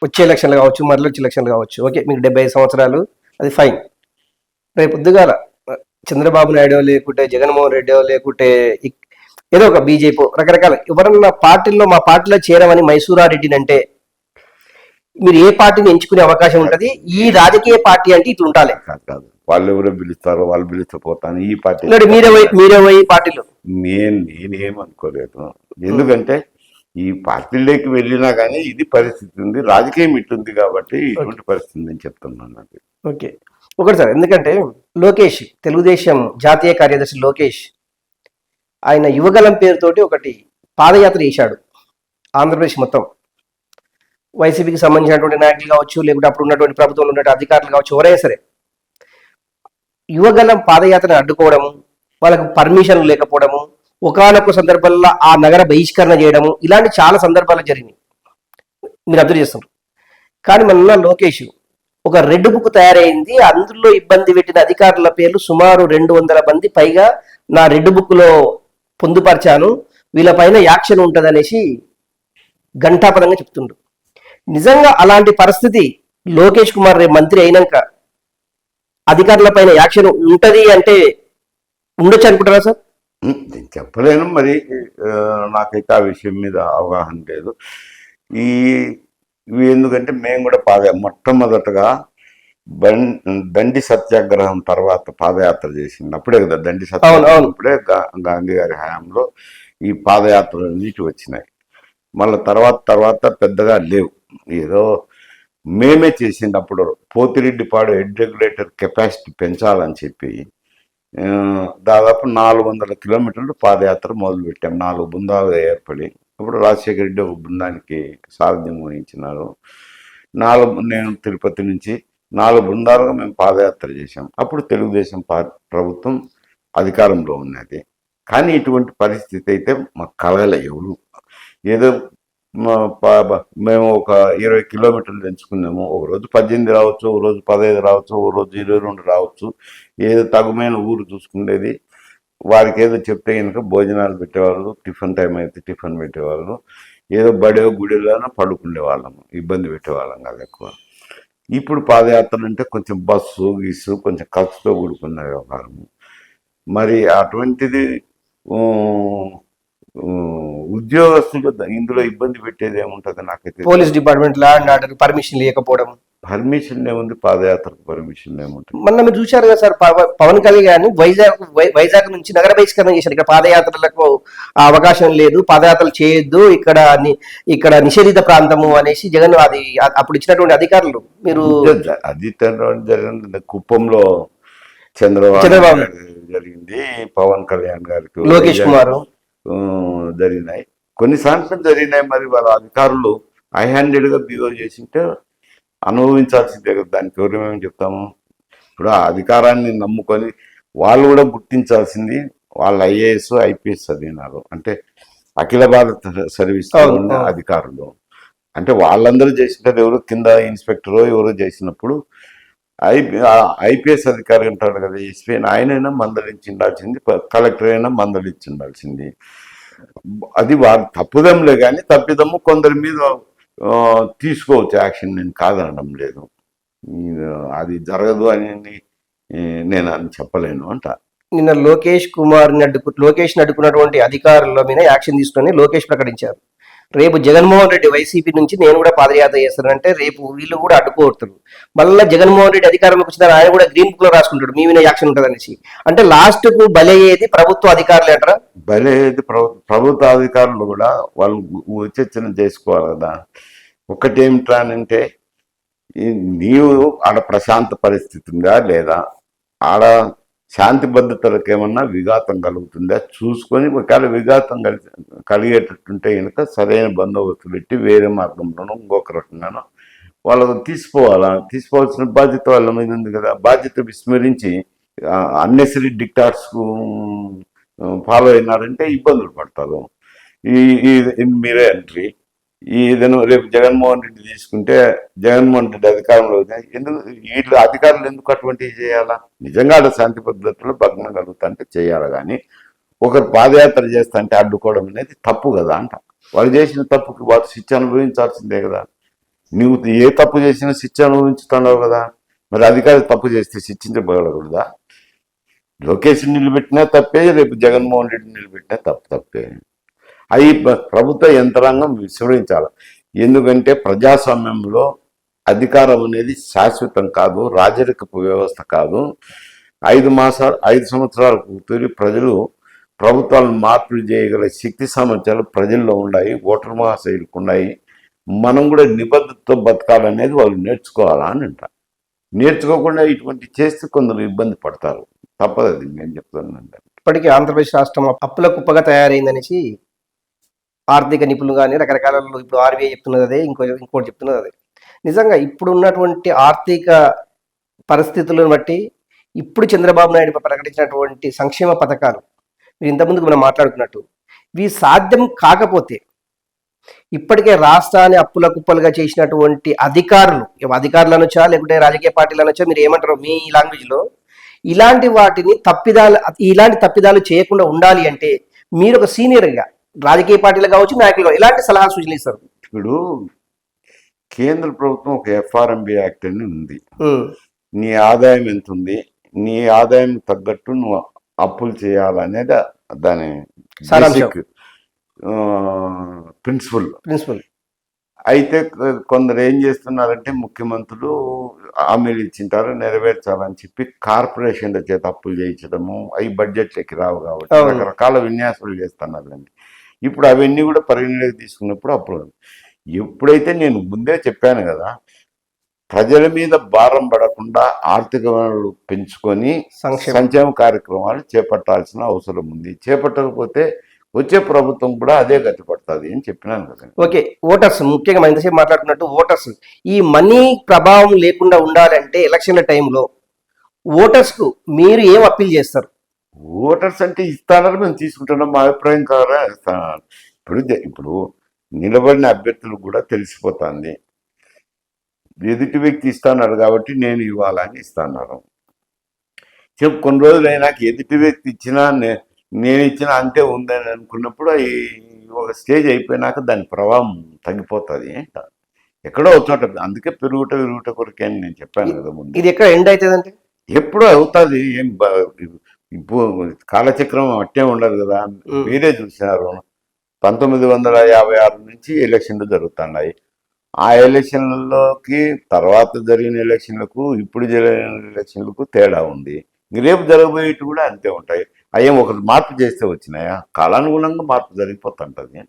వచ్చే ఎలక్షన్లు కావచ్చు, మరల వచ్చే ఎలక్షన్లు కావచ్చు. ఓకే, మీకు 75 సంవత్సరాలు, అది ఫైన్. రేపు పొద్దుగాల చంద్రబాబు నాయుడు లేకుంటే జగన్మోహన్ రెడ్డి లేకుంటే ఏదో ఒక బీజేపీ రకరకాల ఎవరన్నా పార్టీల్లో మా పార్టీలో చేరమని మైసూరారెడ్డిని అంటే మీరు ఏ పార్టీని ఎంచుకునే అవకాశం ఉంటది? ఈ రాజకీయ పార్టీ అంటే ఇట్లా ఉండాలి కాదు. వాళ్ళు ఎవరో పిలుస్తారో వాళ్ళు పిలిచిపోతాను ఈ పార్టీ మీరే పోయి పార్టీలో నేనేమనుకోలేదు. ఎందుకంటే ఈ పార్టీలోకి వెళ్ళినా కానీ ఇది పరిస్థితి ఉంది, రాజకీయం ఇట్లుంది కాబట్టి ఇటువంటి పరిస్థితి నేను చెప్తున్నాను. అది ఓకే, ఒకటి సార్. ఎందుకంటే లోకేష్, తెలుగుదేశం జాతీయ కార్యదర్శి లోకేష్, ఆయన యువగలం పేరుతోటి ఒకటి పాదయాత్ర చేశాడు ఆంధ్రప్రదేశ్ మొత్తం. వైసీపీకి సంబంధించినటువంటి నాయకులు కావచ్చు, లేకుంటే అప్పుడు ఉన్నటువంటి ప్రభుత్వంలో ఉన్నటువంటి అధికారులు కావచ్చు, ఎవరైనా సరే యువగలం పాదయాత్రను అడ్డుకోవడము, వాళ్ళకు పర్మిషన్ లేకపోవడము, ఒకానొక సందర్భంలో ఆ నగర బహిష్కరణ చేయడము, ఇలాంటి చాలా సందర్భాలు జరిగినాయి, మీరు అబ్జర్వ్ చేస్తున్నారు. కానీ మన లోకేష్ ఒక రెడ్ బుక్ తయారైంది, అందులో ఇబ్బంది పెట్టిన అధికారుల పేర్లు సుమారు 200 మంది పైగా నా రెడ్ బుక్ లో పొందుపరిచాను, వీళ్ళపైన యాక్షన్ ఉంటుంది అనేసి ఘంటాపరంగా చెప్తుండ్రు. నిజంగా అలాంటి పరిస్థితి లోకేష్ కుమార్ రేపు మంత్రి అయినాక అధికారుల పైన యాక్షన్ ఉంటది అంటే ఉండొచ్చు అనుకుంటారా సార్? నేను చెప్పలేను, మరి నాకైతే ఆ విషయం మీద అవగాహన లేదు. ఇవి ఎందుకంటే మేము కూడా మొట్టమొదటగా దండి సత్యాగ్రహం తర్వాత పాదయాత్ర చేసింది అప్పుడే కదా. దండి సత్యాగ్రహం అప్పుడే గాంధీ గారి హయాంలో ఈ పాదయాత్రలు నీటి వచ్చినాయి. మళ్ళీ తర్వాత పెద్దగా లేవు. ఏదో మేమే చేసింది అప్పుడు పోతిరెడ్డిపాడు హెడ్ రెగ్యులేటర్ కెపాసిటీ పెంచాలని చెప్పి దాదాపు 400 కిలోమీటర్లు పాదయాత్ర మొదలుపెట్టాం. 4 బృందాలు ఏర్పడి అప్పుడు రాజశేఖర రెడ్డి ఒక బృందానికి సారథ్యం వహించినారు. నేను తిరుపతి నుంచి 4 బృందాలుగా మేము పాదయాత్ర చేశాం. అప్పుడు తెలుగుదేశం ప్రభుత్వం అధికారంలో ఉన్నది. కానీ ఇటువంటి పరిస్థితి అయితే మాకు కలగలే. ఎవరు ఏదో మేము ఒక 20 కిలోమీటర్లు ఎంచుకున్నాము. ఒక రోజు 18 రావచ్చు, ఒక రోజు 15 రావచ్చు, ఒక రోజు 22 రావచ్చు. ఏదో తగుమైన ఊరు చూసుకునేది. వారికి ఏదో చెప్తే కనుక భోజనాలు పెట్టేవాళ్ళు, టిఫిన్ టైం అయితే టిఫిన్ పెట్టేవాళ్ళు, ఏదో బడే గుడిలోనే పడుకునే వాళ్ళము, ఇబ్బంది పెట్టేవాళ్ళం కాదు ఎక్కువ. ఇప్పుడు పాదయాత్రలు అంటే కొంచెం బస్సు గీసు కొంచెం ఖర్చుతో కూడుకున్న వ్యవహారము. మరి అటువంటిది ఉద్యోగస్తులు ఇందులో ఇబ్బంది పెట్టేది ఏముంటది నాకైతే. Police department land order permission లేకపోవడం. పర్మిషన్ ఏముంది, పాదయాత్రకు పర్మిషన్ ఏముంటుంది? మొన్న మీరు చూశారు కదా సార్, పవన్ కళ్యాణ్ వైజాగ్ నుంచి నగర బహిష్కరణ చేశారు. ఇక్కడ పాదయాత్రలకు అవకాశం లేదు, పాదయాత్రలు చేయొద్దు, ఇక్కడ నిషేధిత ప్రాంతము అనేసి జగన్ అది అప్పుడు ఇచ్చినటువంటి అధికారులు. మీరు అది జరిగింది కుప్పంలో చంద్రబాబు జరిగింది, పవన్ కళ్యాణ్ గారికి లోకేష్ కుమార్ జరిగినాయి, కొన్ని సార్లు జరిగినాయి. మరి వాళ్ళ అధికారులు హైహ్యాండెడ్గా బిహేవ్ చేసింటే అనుభవించాల్సిందే కదా. దానికి ఎవరేమేమి చెప్తాము? ఇప్పుడు ఆ అధికారాన్ని నమ్ముకొని వాళ్ళు కూడా గుర్తించాల్సింది. వాళ్ళు ఐఏఎస్ ఐపీఎస్ చదివినారు అంటే అఖిల భారత సర్వీస్ ఉన్న అధికారులు. అంటే వాళ్ళందరూ చేసింటారు, ఎవరు కింద ఇన్స్పెక్టరో ఎవరో చేసినప్పుడు ఐపీఎస్ అధికారి ఉంటాడు కదా, ఎస్పీ, ఆయనైనా మందలించి ఉండాల్సింది, కలెక్టర్ అయినా మందలించి ఉండాల్సింది. అది వారు తప్పుదంలే, కానీ తప్పిదము కొందరి మీద తీసుకోవచ్చు యాక్షన్, నేను కాదనడం లేదు. అది జరగదు అని నేను అని చెప్పలేను అంట. నిన్న లోకేష్ అడ్డుకున్నటువంటి అధికారుల మీద యాక్షన్ తీసుకొని లోకేష్ ప్రకటించారు. రేపు జగన్మోహన్ రెడ్డి వైసీపీ నుంచి నేను కూడా పాదయాత్ర చేస్తానంటే రేపు వీళ్ళు కూడా అడ్డుకోవడతారు. మళ్ళీ జగన్మోహన్ రెడ్డి అధికారంలోకి వచ్చిన ఆయన కూడా గ్రీన్ బుక్ లో రాసుకుంటాడు మీ మీద యాక్షన్ ఉంటుంది అనేసి. అంటే లాస్ట్ కు బలయ్యేది ప్రభుత్వ అధికారులు అంటారా? బలయ్యేది ప్రభుత్వ అధికారులు కూడా వాళ్ళు విచక్షణ చేసుకోవాలి కదా. ఒకటి ఏమిటానంటే నీవు ఆడ ప్రశాంత పరిస్థితి ఉందా లేదా, ఆడ శాంతి భద్రతలకు ఏమన్నా విఘాతం కలుగుతుందా చూసుకొని, ఒకవేళ విఘాతం కలిగేటట్టుంటే కనుక సరైన బందోబస్తు పెట్టి వేరే మార్గంలోనూ ఇంకొక రకంగానో వాళ్ళకు తీసుకోవాల్సిన బాధ్యత వాళ్ళ మీద ఉంది కదా. బాధ్యత విస్మరించి అన్నెసరీ డిక్టార్స్కు ఫాలో అయినారంటే ఇబ్బందులు పడతారు. మీరే ఎంట్రీ ఏదైనా రేపు జగన్మోహన్ రెడ్డి తీసుకుంటే జగన్మోహన్ రెడ్డి అధికారంలో ఎందుకు వీళ్ళు అధికారులు ఎందుకు అటువంటివి చేయాలా? నిజంగా శాంతి పద్ధతుల్లో భగ్నం కలుగుతుంటే చేయాలి. కానీ ఒకరు పాదయాత్ర చేస్తా అంటే అడ్డుకోవడం అనేది తప్పు కదా అంట. వాళ్ళు చేసిన తప్పుకి వాళ్ళు శిక్ష అనుభవించాల్సిందే కదా. నువ్వు ఏ తప్పు చేసినా శిక్ష అనుభవించుతున్నావు కదా, మరి అధికారి తప్పు చేస్తే శిక్షించబడకూడదా? లోకేష్ నిలబెట్టినా తప్పే, రేపు జగన్మోహన్ రెడ్డి నిలబెట్టినా తప్పే. అవి ప్రభుత్వ యంత్రాంగం విస్మరించాలి. ఎందుకంటే ప్రజాస్వామ్యంలో అధికారం అనేది శాశ్వతం కాదు, రాజరికపు వ్యవస్థ కాదు. 5 సంవత్సరాలకు తొలి ప్రజలు ప్రభుత్వాలను మార్పులు చేయగల శక్తి సామర్థ్యాలు ప్రజల్లో ఉన్నాయి, ఓటర్ మహాశైలకు ఉన్నాయి. మనం కూడా నిబద్ధతతో బతకాలనేది వాళ్ళు నేర్చుకోవాలా అని అంటారు. నేర్చుకోకుండా ఇటువంటి చేస్తే కొందరు ఇబ్బంది పడతారు. తప్పదు, అది నేను చెప్తున్నాను. ఇప్పటికీ ఆంధ్రప్రదేశ్ రాష్ట్రం అప్పుల కుప్పగా తయారైందనేసి ఆర్థిక నిపుణులు కానీ రకరకాల ఇప్పుడు ఆర్బీఐ చెప్తున్నది అదే, ఇంకోటి చెప్తున్నది అదే. నిజంగా ఇప్పుడు ఉన్నటువంటి ఆర్థిక పరిస్థితులను బట్టి ఇప్పుడు చంద్రబాబు నాయుడు ప్రకటించినటువంటి సంక్షేమ పథకాలు మీరు ఇంతకుముందుకు మనం మాట్లాడుకున్నట్టు ఇవి సాధ్యం కాకపోతే ఇప్పటికే రాష్ట్రాన్ని అప్పుల కుప్పలుగా చేసినటువంటి అధికారులు అనొచ్చా లేకుంటే రాజకీయ పార్టీలు అనొచ్చా, మీరు ఏమంటారు మీ లాంగ్వేజ్లో, ఇలాంటి తప్పిదాలు చేయకుండా ఉండాలి అంటే మీరు ఒక సీనియర్గా రాజకీయ పార్టీలు కావచ్చు, నాయకులు కావచ్చు, ఎలాంటి సలహా సూచనలు ఇస్తారు? ఇప్పుడు కేంద్ర ప్రభుత్వం ఒక ఎఫ్ఆర్ఎంబి యాక్ట్ అని ఉంది. నీ ఆదాయం ఎంత ఉంది, నీ ఆదాయం తగ్గట్టు నువ్వు అప్పులు చేయాలనేది దాని బేసిక్ ప్రిన్సిపల్. అయితే కొందరు ఏం చేస్తున్నారంటే ముఖ్యమంత్రులు హామీలు ఇచ్చింటారు, నెరవేర్చాలని చెప్పి కార్పొరేషన్ల చేత అప్పులు చేయించడము, అవి బడ్జెట్లోకి రావు కాబట్టి రకరకాల విన్యాసాలు చేస్తున్నారండి. ఇప్పుడు అవన్నీ కూడా పరిగణలోకి తీసుకున్నప్పుడు అప్పుడు ఎప్పుడైతే నేను ముందే చెప్పాను కదా, ప్రజల మీద భారం పడకుండా ఆర్థిక వనరులు పెంచుకొని సంక్షేమ కార్యక్రమాలు చేపట్టాల్సిన అవసరం ఉంది. చేపట్టకపోతే వచ్చే ప్రభుత్వం కూడా అదే గతి పడుతుంది అని చెప్పినాను కదా. ఓకే, ఓటర్స్ ముఖ్యంగా మనం ఇంతసేపు మాట్లాడుకున్నట్టు ఓటర్స్ ఈ మనీ ప్రభావం లేకుండా ఉండాలంటే ఎలక్షన్ల టైంలో ఓటర్స్ కు మీరు ఏం అప్పీల్ చేస్తారు? ఓటర్స్ అంటే ఇస్తానని మేము తీసుకుంటున్నాం, మా అభిప్రాయం కాదా ఇస్తాను. ఇప్పుడు నిలబడిన అభ్యర్థులకు కూడా తెలిసిపోతుంది, ఎదుటి వ్యక్తి ఇస్తాన్నాడు కాబట్టి నేను ఇవ్వాలని ఇస్తాను. కొన్ని రోజులు అయినాక ఎదుటి వ్యక్తి ఇచ్చినా నేను ఇచ్చినా అంతే ఉందని అనుకున్నప్పుడు ఒక స్టేజ్ అయిపోయినాక దాని ప్రభావం తగ్గిపోతుంది. ఎక్కడో వచ్చోట, అందుకే పెరుగుట కొరకే అని నేను చెప్పాను కదా ముందు. ఇది ఎక్కడ ఎండ్ అవుతుందంటే ఎప్పుడూ అవుతుంది. ఇప్పుడు కాలచక్రం అట్టే ఉండదు కదా. మీరే చూసినారు 1956 నుంచి ఎలక్షన్లు జరుగుతున్నాయి. ఆ ఎలక్షన్లలోకి తర్వాత జరిగిన ఎలక్షన్లకు ఇప్పుడు జరిగిన ఎలక్షన్లకు తేడా ఉంది. రేపు జరగబోయేవి కూడా అంతే ఉంటాయి. అయ్యేం ఒకటి మార్పు చేస్తే వచ్చినాయా? కాలానుగుణంగా మార్పు జరిగిపోతుంటది.